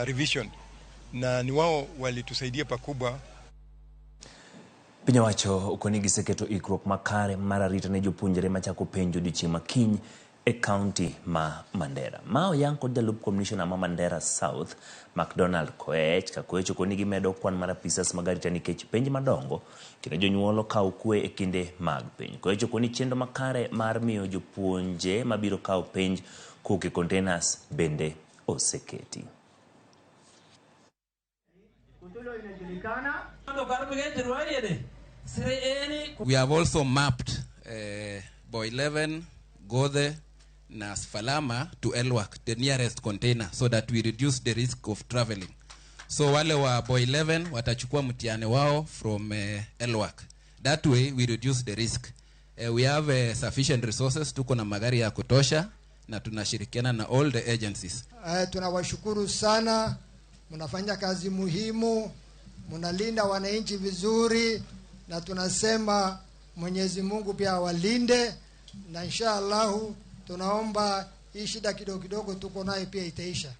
revision, na ni wao walitusaidia pakubwa. Piny owacho okonigi seketo ikruok makare mararita ne jopuonjre machako penjo odiochieng' makiny e kaunti ma Mandera. Ma oyang kod jalup commissioner ma Mandera South, McDonald Koech, ka Koech okonigi medo kwan mar apisas mag arita nikech penj madongo kendo jonyuol okawo kwe e kinde mag penj. Koech okoni chenro makare mar miyo jopuonje mabiro kawo penj kowuok e containers bende oseketi. We have also mapped Boy 11, Gode, Nasfalama to Elwak, the nearest container, so that we reduce the risk of traveling. So wale wa Boy 11 watachukua mtihani wao from Elwak. That way we reduce the risk. We have sufficient resources, tuko na magari ya kutosha na tunashirikiana na all the agencies. Tunawashukuru sana, mnafanya kazi muhimu, mnalinda wananchi vizuri, na tunasema Mwenyezi Mungu pia walinde, na inshallah tunaomba hii shida kidogo kidogo tuko nayo pia itaisha.